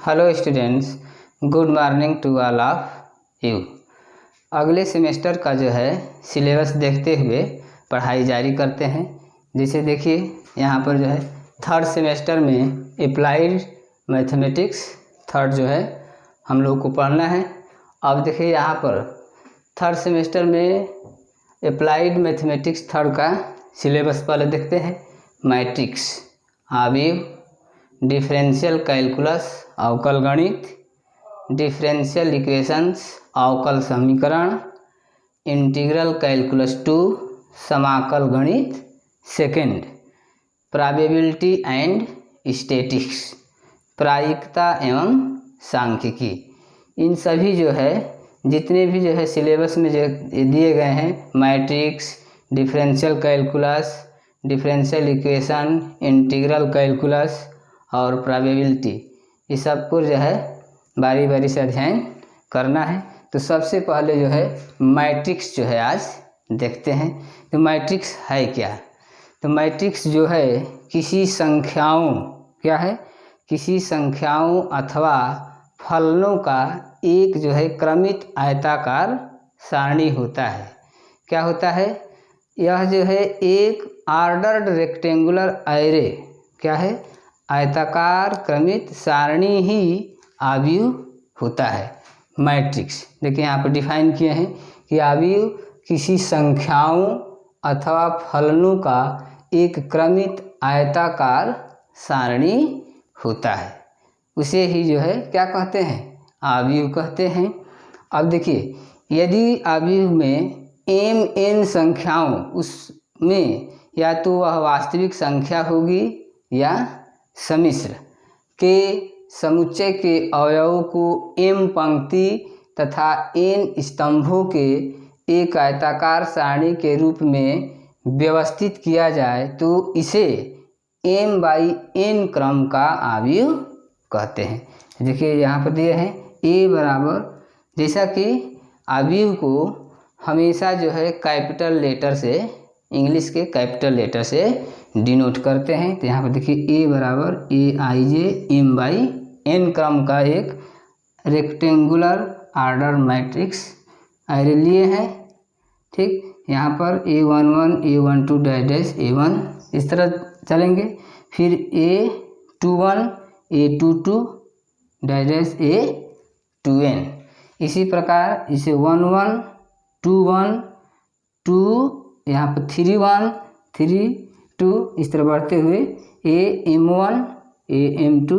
Hello students, good morning to all of you. अगले semester का जो है सिलेबस देखते हुए पढ़ाई जारी करते हैं। जैसे देखिए यहाँ पर जो है थर्ड सेमेस्टर में अप्लाइड मैथमेटिक्स थर्ड जो है हम लोग को पढ़ना है। अब देखिए यहाँ पर थर्ड सेमेस्टर में अप्लाइड मैथमेटिक्स थर्ड का सिलेबस पहले देखते हैं। मैट्रिक्स, आवीव, डिफरेंशियल कैलकुलस अवकल गणित, डिफरेंशियल इक्वेशंस अवकल समीकरण, इंटीग्रल कैलकुलस 2 समाकल गणित सेकंड, प्रोबेबिलिटी एंड स्टैटिस्टिक्स प्रायिकता एवं सांख्यिकी। इन सभी जो है जितने भी जो है सिलेबस में जो दिए गए हैं matrix, differential calculus, differential equation, integral calculus और प्रोबेबिलिटी, ये सबको जो है बारी बारी से अध्ययन करना है। तो सबसे पहले जो है मैट्रिक्स जो है आज देखते हैं। तो मैट्रिक्स है क्या? तो मैट्रिक्स जो है किसी संख्याओं किसी संख्याओं अथवा फलनों का एक जो है क्रमित आयताकार सारणी होता है। क्या होता है? यह जो है एक ऑर्डर्ड रेक्टेंगुलर एरे क्या है? आयताकार क्रमित सारणी ही आव्यूह होता है मैट्रिक्स। देखिए यहाँ पर डिफाइन किए हैं कि आव्यूह किसी संख्याओं अथवा फलनों का एक क्रमित आयताकार सारणी होता है, उसे ही जो है क्या कहते हैं? आव्यूह कहते हैं। अब देखिए यदि आव्यूह में m n संख्याओं उसमें या तो वह वास्तविक संख्या होगी या सम्मिश्र के समुच्चय के अवयवों को m पंक्ति तथा n स्तंभों के एक आयताकार सारणी के रूप में व्यवस्थित किया जाए तो इसे m/n क्रम का आव्यूह कहते हैं। देखिए यहाँ पर दिए हैं a बराबर, जैसा कि आव्यूह को हमेशा जो है कैपिटल लेटर से, इंग्लिश के कैपिटल लेटर से डिनोट करते हैं। तो यहाँ पर देखिए a बराबर aij m/n क्रम का एक रेक्टेंगुलर ऑर्डर मैट्रिक्स एरे लिए हैं। ठीक, यहाँ पर a11 a12 डैश a1 इस तरह चलेंगे। फिर a21 a22 डैश a2n, इसी प्रकार इसे 11 21 2 यहाँ पर 31 32 इस तरह बढ़ते हुए am1 am2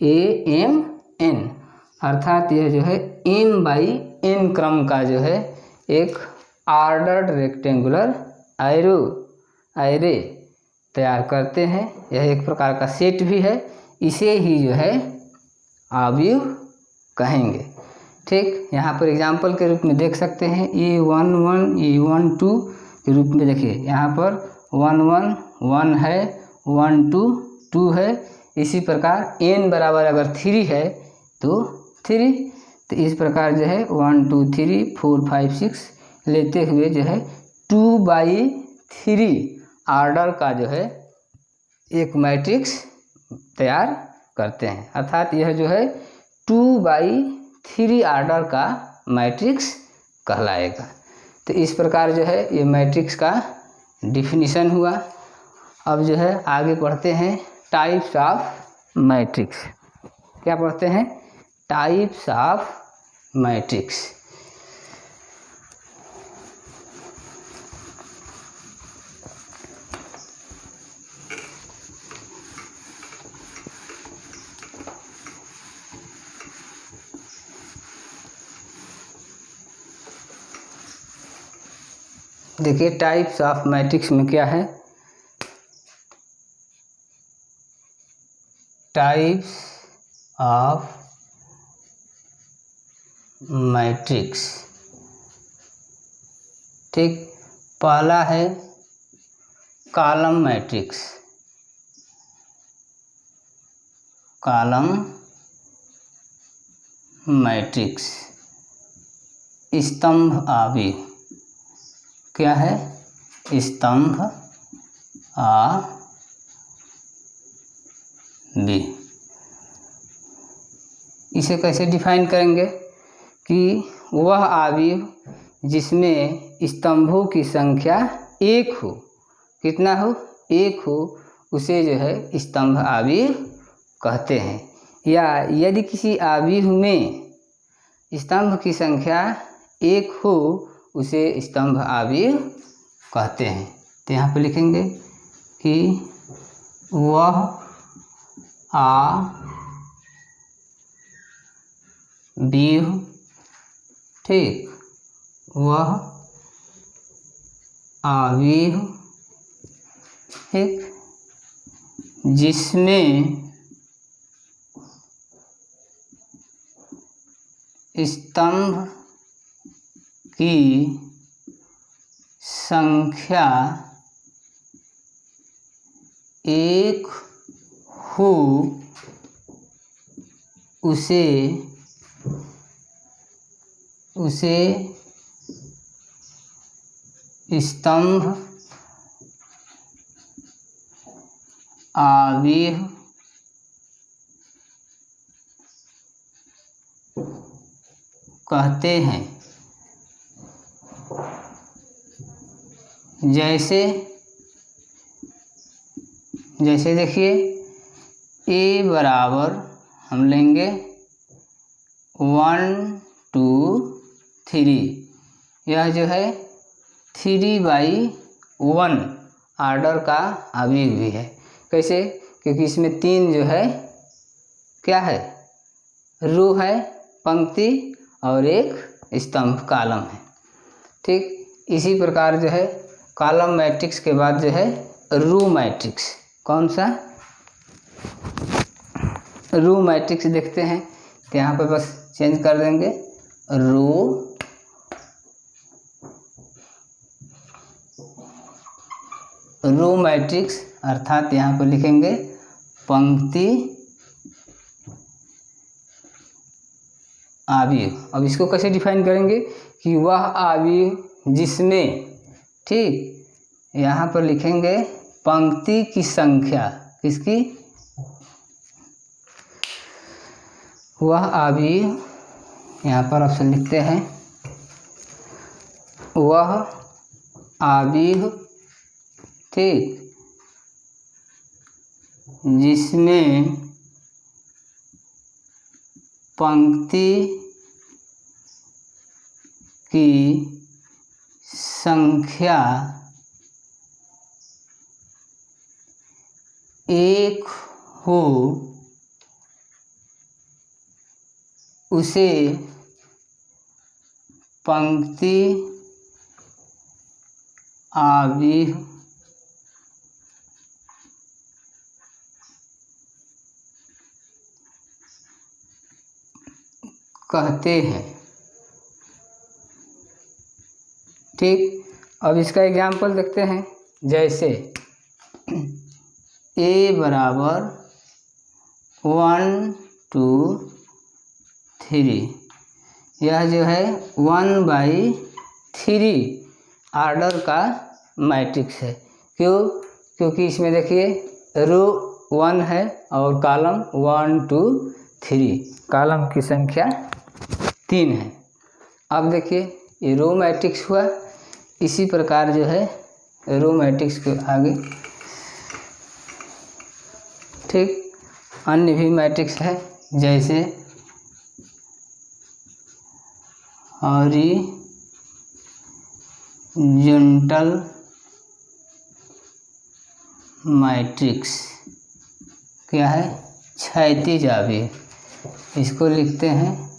amn, अर्थात यह जो है m/n क्रम का जो है एक ऑर्डर्ड रेक्टेंगुलर एरे तैयार करते हैं। यह एक प्रकार का सेट भी है, इसे ही जो है आव्यूह कहेंगे। ठीक, यहाँ पर एग्जाम्पल के रूप में देख सकते हैं a11 a12 के रूप में। देखिए यहाँ पर 11 1 है, 12 2 है, इसी प्रकार n बराबर अगर 3 है तो 3, तो इस प्रकार जो है 1 2 3 4 5 6 लेते हुए जो है 2/3 ऑर्डर का जो है एक मैट्रिक्स तैयार करते हैं, अर्थात यह जो है 2/3 ऑर्डर का मैट्रिक्स कहलाएगा। तो इस प्रकार जो है ये मैट्रिक्स का डिफिनीशन हुआ। अब जो है आगे पढ़ते हैं टाइप्स ऑफ मैट्रिक्स। क्या पढ़ते हैं? Types of matrix. देखिए टाइप्स ऑफ मैट्रिक्स में क्या है? Types of matrix. ठीक, पहला है कॉलम मैट्रिक्स। कॉलम मैट्रिक्स, स्तंभ आव्यूह। क्या है? स्तंभ आव्यूह। इसे कैसे डिफाइन करेंगे कि वह आव्यूह जिसमें स्तंभों की संख्या एक हो, कितना हो, एक हो, उसे जो है स्तंभ आव्यूह कहते हैं। या यदि किसी आव्यूह में स्तंभ की संख्या एक हो, उसे स्तंभ आव्यूह कहते हैं। तो यहाँ पे लिखेंगे कि वह आव्यूह, ठीक, वह आव्यूह, ठीक, जिसमें स्तंभ की संख्या एक हो, उसे स्तंभ आव्यूह कहते हैं। जैसे देखिए A बराबर हम लेंगे 1 2 3, यह जो है 3/1 आर्डर का आव्यूह भी है। कैसे? क्योंकि इसमें 3 जो है क्या है, रो है, पंक्ति, और एक स्तंभ कॉलम है, ठीक। इसी प्रकार जो है कॉलम मैट्रिक्स के बाद जो है रो मैट्रिक्स, कौन सा, रो मैट्रिक्स देखते हैं। तो यहाँ पे बस चेंज कर देंगे रो मैट्रिक्स, अर्थात यहाँ पर लिखेंगे पंक्ति आव्यूह। अब इसको कैसे डिफाइन करेंगे कि वह आव्यूह जिसमें, ठीक, यहाँ पर लिखेंगे पंक्ति की संख्या, किसकी, वह आव्यूह, यहाँ पर ऑप्शन लिखते हैं, वह आव्यूह, ठीक, जिसमें पंक्ति की संख्या एक हो, उसे पंक्ति आव्यूह कहते हैं, ठीक। अब इसका एग्जाम्पल देखते हैं। जैसे A बराबर 1 2 3, यह जो है 1/3 आर्डर का मैट्रिक्स है। क्यों? क्योंकि इसमें देखिए रो 1 है और कॉलम 1 2 3, कॉलम की संख्या 3 है। अब देखिए ये रो मैट्रिक्स हुआ। इसी प्रकार जो है रो मैट्रिक्स के आगे, ठीक, अन्य भी मैट्रिक्स है। जैसे हॉरिजॉन्टल मैट्रिक्स, क्या है, क्षैतिज आव्यूह। इसको लिखते हैं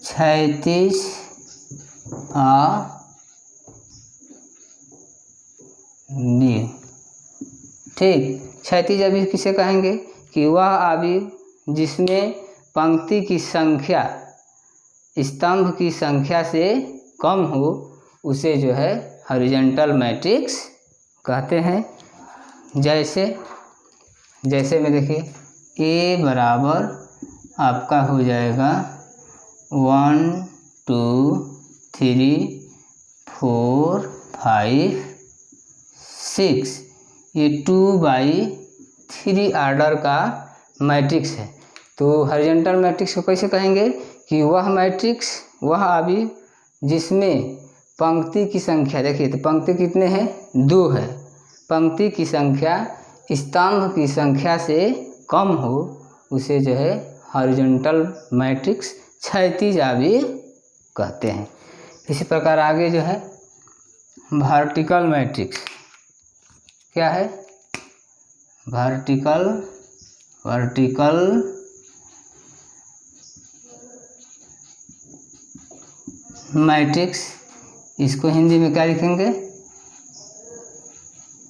क्षैतिज आव्यूह, ठीक। क्षैतिज आव्यूह किसे कहेंगे कि वह आव्यूह जिसमें पंक्ति की संख्या स्तंभ की संख्या से कम हो, उसे जो है हॉरिजॉन्टल मैट्रिक्स कहते हैं। जैसे में देखिए A बराबर आपका हो जाएगा 1 2 3 4 5 6, ये 2/3 3 ऑर्डर का मैट्रिक्स है। तो हॉरिजॉन्टल मैट्रिक्स को कैसे कहेंगे कि वह मैट्रिक्स, वह अवयव जिसमें पंक्ति की संख्या, देखिए तो पंक्ति कितने हैं, 2 है, पंक्ति की संख्या स्तंभ की संख्या से कम हो, उसे जो है हॉरिजॉन्टल मैट्रिक्स, क्षैतिज अवयव कहते हैं। इसी प्रकार आगे जो है वर्टिकल मैट्रिक्स, क्या है, वर्टिकल मैट्रिक्स, इसको हिंदी में क्या लिखेंगे,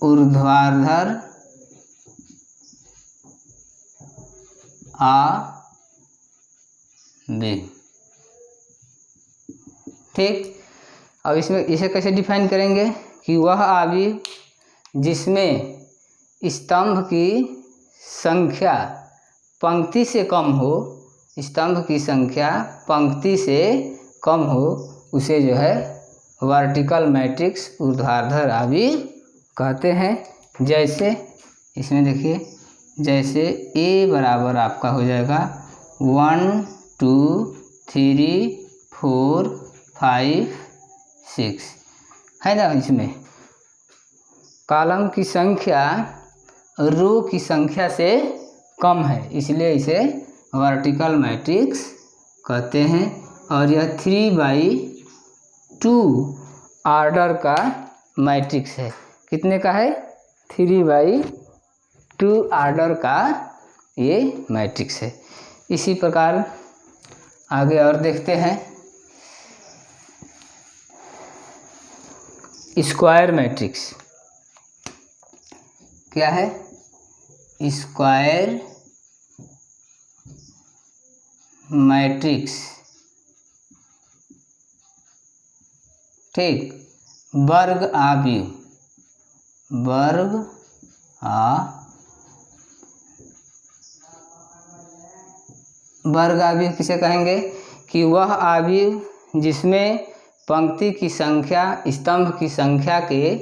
ऊर्ध्वाधर अवयव। ठीक, अब इसमें इसे कैसे डिफाइन करेंगे कि वह अवयव जिसमें स्तंभ की संख्या पंक्ति से कम हो, स्तंभ की संख्या पंक्ति से कम हो, उसे जो है वर्टिकल मैट्रिक्स, ऊर्ध्वाधर अवयव कहते हैं। जैसे इसमें देखिए, जैसे A बराबर आपका हो जाएगा 1 2 3 4 5 6 है ना। इसमें कॉलम की संख्या रो की संख्या से कम है, इसलिए इसे वर्टिकल मैट्रिक्स कहते हैं। और यह 3/2 ऑर्डर का मैट्रिक्स है। कितने का है, 3/2 ऑर्डर का ये मैट्रिक्स है। इसी प्रकार आगे और देखते हैं स्क्वायर मैट्रिक्स। क्या है, स्क्वायर मैट्रिक्स। ठीक, वर्ग अवयव, वर्ग अवयव किसे कहेंगे कि वह अवयव जिसमें पंक्ति की संख्या स्तंभ की संख्या के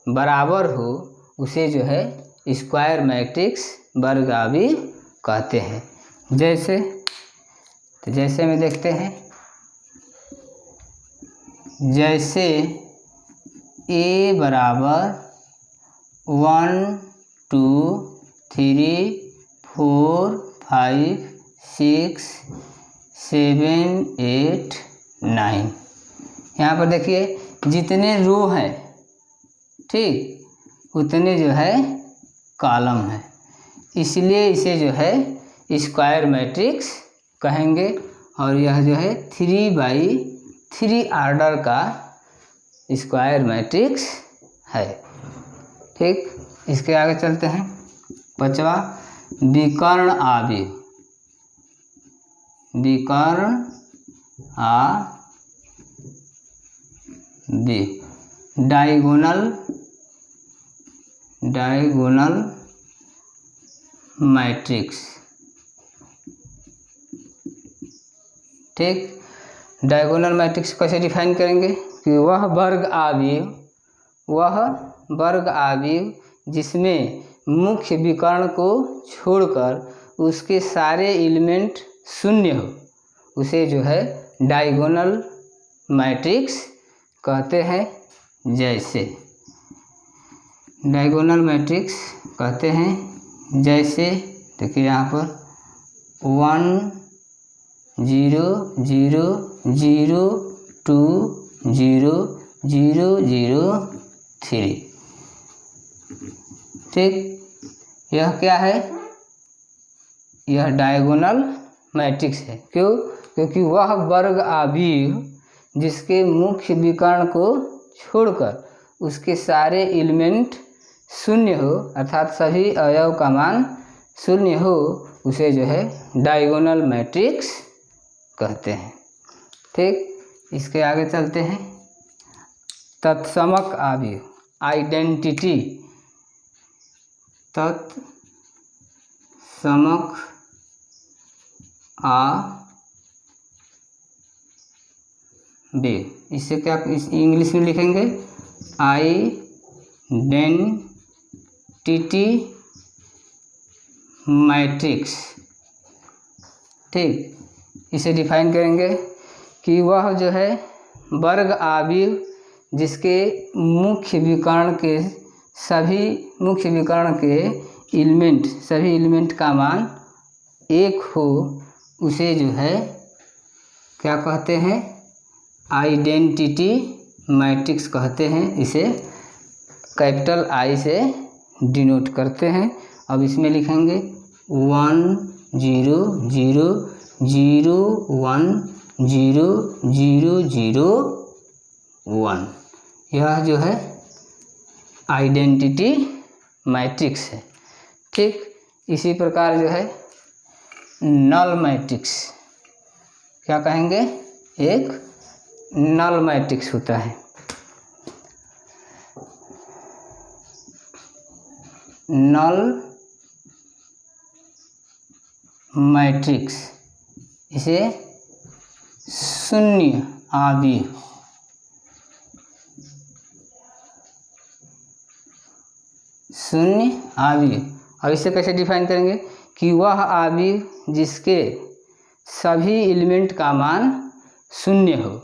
बराबर हो, उसे जो है स्क्वायर मैट्रिक्स, वर्ग अवयव कहते हैं। जैसे में देखते हैं, जैसे A बराबर 1 2 3 4 5 6 7 8 9, यहाँ पर देखिए जितने रो हैं, ठीक, उतने जो है कॉलम है, इसलिए इसे जो है स्क्वायर मैट्रिक्स कहेंगे। और यह जो है 3/3 ऑर्डर का स्क्वायर मैट्रिक्स है। ठीक, इसके आगे चलते हैं। 5वां विकर्ण अवयव, विकर्ण अवयव, डायगोनल मैट्रिक्स। ठीक, डायगोनल मैट्रिक्स कैसे डिफाइन करेंगे कि वह वर्ग अवयव जिसमें मुख्य विकर्ण को छोड़कर उसके सारे एलिमेंट शून्य हो, उसे जो है डायगोनल मैट्रिक्स कहते हैं। जैसे डायगोनल मैट्रिक्स कहते हैं, जैसे देखिए यहाँ पर 1 0 0 0 2 0 0 0 3। ठीक, यह क्या है, यह डायगोनल मैट्रिक्स है। क्यों, क्योंकि वह वर्ग अवयव जिसके मुख्य विकर्ण को छोड़कर उसके सारे एलिमेंट शून्य हो, अर्थात सभी अवयव का मान शून्य हो, उसे जो है डायगोनल मैट्रिक्स कहते हैं। ठीक, इसके आगे चलते हैं। तत्समक अवयव, आइडेंटिटी, तत्समक अवयव, इसे क्या इस इंग्लिश में लिखेंगे, आइडेंटिटी मैट्रिक्स। ठीक, इसे डिफाइन करेंगे कि वह जो है वर्ग आव्यूह जिसके मुख्य विकर्ण के एलिमेंट सभी एलिमेंट का मान 1 हो, उसे जो है क्या कहते हैं, आइडेंटिटी मैट्रिक्स कहते हैं। इसे कैपिटल I से डिनोट करते हैं। अब इसमें लिखेंगे 1 0 0 0 1 0 0 0 1। यह जो है आइडेंटिटी मैट्रिक्स है। ठीक, इसी प्रकार जो है नल मैट्रिक्स, क्या कहेंगे, एक नल मैट्रिक्स होता है। नल मैट्रिक्स, इसे शून्य आव्यूह, शून्य आव्यूह। अब इसे कैसे डिफाइन करेंगे कि वह आव्यूह जिसके सभी एलिमेंट का मान 0 हो,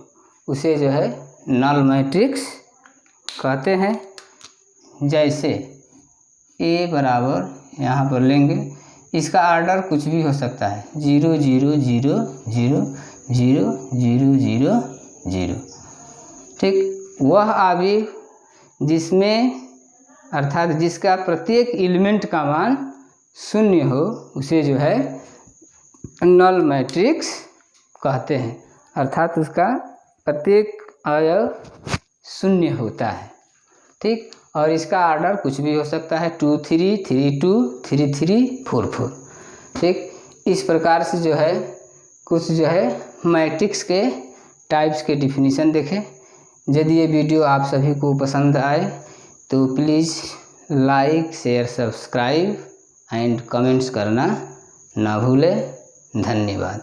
उसे जो है नल मैट्रिक्स कहते हैं। जैसे A बराबर यहाँ पर लेंगे, इसका ऑर्डर कुछ भी हो सकता है, 0 0 0 0 0 0 0 0। ठीक, वह आव्यूह जिसमें अर्थात जिसका प्रत्येक एलिमेंट का मान 0 हो, उसे जो है नल मैट्रिक्स कहते हैं। अर्थात उसका प्रत्येक अवयव 0 होता है। ठीक, और इसका ऑर्डर कुछ भी हो सकता है, 2 3 3 2 3 3 4 4। ठीक, इस प्रकार से जो है कुछ जो है मैट्रिक्स के टाइप्स के डिफिनीशन देखें। यदि ये वीडियो आप सभी को पसंद आए तो please like share subscribe and comments करना ना भूलें। धन्यवाद।